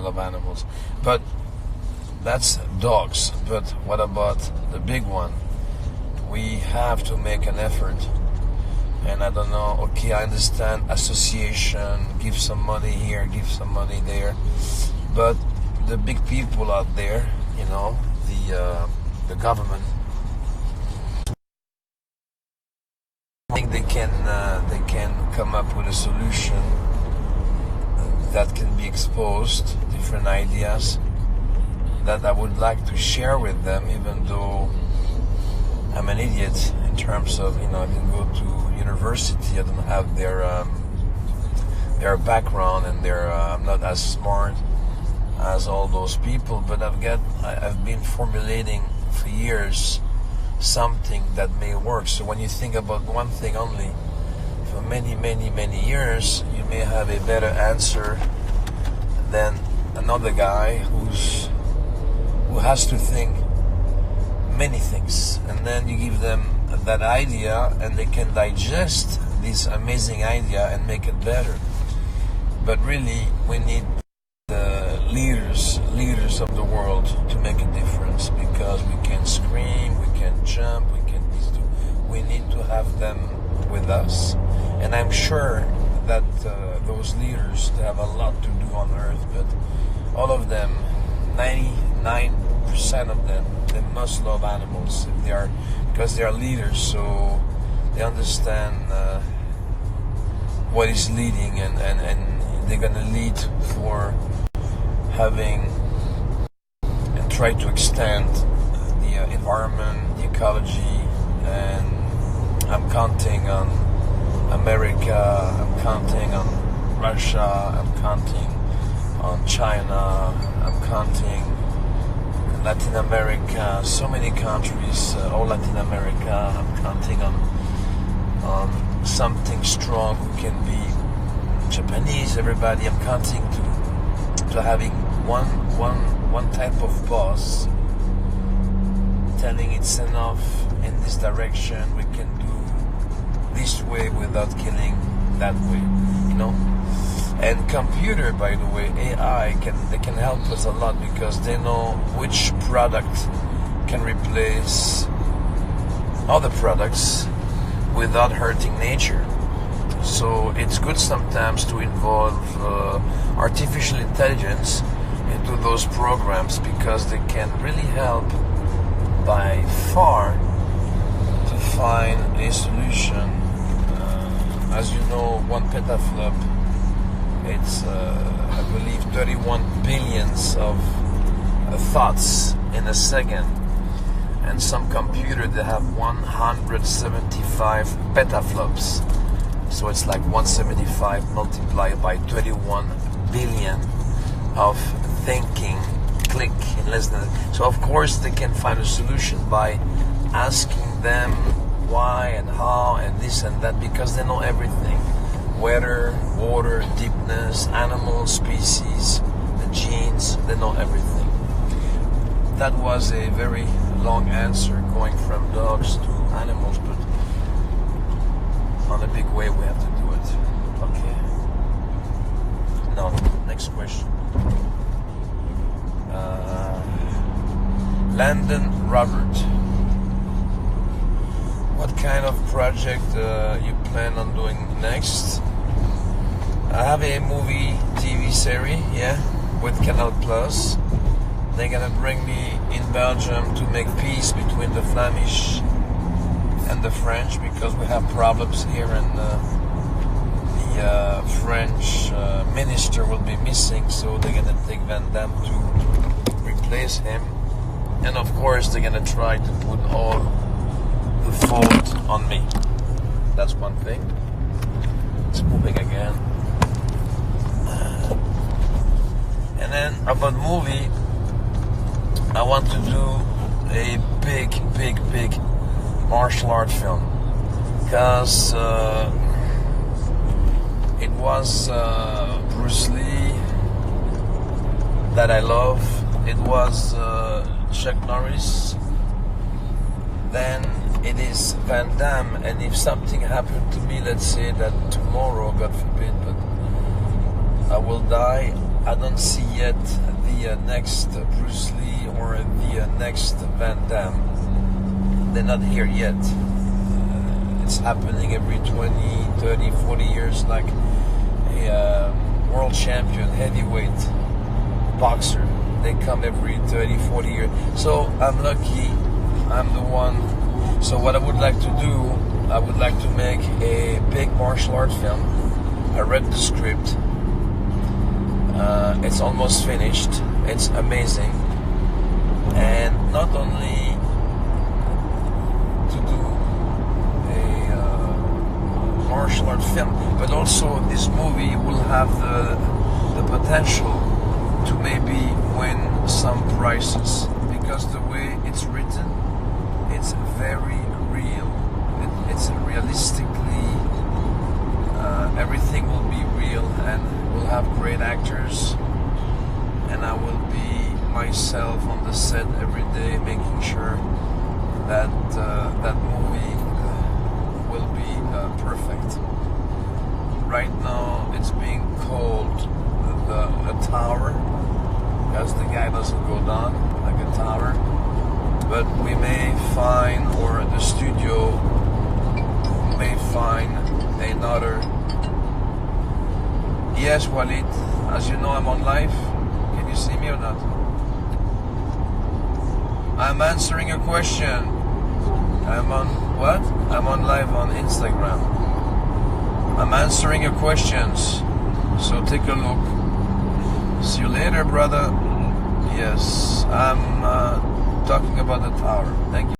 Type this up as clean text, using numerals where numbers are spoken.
love animals. But that's dogs. But what about the big one? We have to make an effort. And I don't know, okay, I understand association, give some money here, give some money there. But the big people out there, you know, the government, I think they can come up with a solution that can be exposed, different ideas that I would like to share with them, even though I'm an idiot in terms of, you know, I didn't go to university, I don't have their background, and I'm not as smart as all those people, but I've been formulating for years something that may work. So when you think about one thing only for many years, you may have a better answer than another guy who has to think many things, and then you give them that idea and they can digest this amazing idea and make it better. But really we need the leaders of the world to make a difference, because we can scream, we can jump, we need to have them with us. And I'm sure that those leaders, they have a lot to do on earth, but all of them, 99% of them, they must love animals because they are leaders, so they understand what is leading, and they're gonna lead for having and try to extend the environment, the ecology. And I'm counting on America, I'm counting on Russia, I'm counting on China, I'm counting Latin America, so many countries, all Latin America. I'm counting on something strong who can be Japanese, everybody. I'm counting to having one type of boss telling it's enough in this direction, we can do this way without killing that way, you know. And computer, by the way, AI, they can help us a lot, because they know which product can replace other products without hurting nature. So it's good sometimes to involve artificial intelligence into those programs, because they can really help by far to find a solution. As you know, one petaflop, it's I believe 31 billions of thoughts in a second, and some computer, they have 175 petaflops, so it's like 175 multiplied by 31 billion of thinking click in less than. So of course they can find a solution by asking them why and how and this and that, because they know everything. Weather, water, deepness, animal species, the genes, they know everything. That was a very long answer, going from dogs to animals, but on a big way we have to do it. Okay. Now, next question. Landon Robert. What kind of project you plan on doing next? I have a movie TV series, with Canal Plus. They're gonna bring me in Belgium to make peace between the Flemish and the French, because we have problems here, and the French minister will be missing, so they're gonna take Van Damme to replace him. And of course they're gonna try to put all the fault on me. That's one thing. It's moving again. And then about movie, I want to do a big martial art film, because it was Bruce Lee that I love. It was Chuck Norris. Then it is Van Damme. And if something happened to me, let's say that tomorrow, God forbid, but I will die, I don't see yet the next Bruce Lee or the next Van Damme. They're not here yet. It's happening every 20, 30, 40 years, like a world champion, heavyweight boxer. They come every 30, 40 years. So I'm lucky, I'm the one. So what I would like to do, I would like to make a big martial art film. I read the script. It's almost finished. It's amazing. And not only to do a martial art film, but also this movie will have the potential to maybe win some prizes, because the way it's written, it's very real. It's realistically, everything will be real, and we'll have great actors, and I will be myself on the set every day, making sure that that movie will be perfect. Right now, it's being called a tower, because the guy doesn't go down like a tower. But we may find, or the studio may find another. Yes, Walid, as you know, I'm on live. Can you see me or not? I'm answering a question. I'm on what? I'm on live on Instagram. I'm answering your questions. So take a look. See you later, brother. Yes, I'm talking about the tower. Thank you.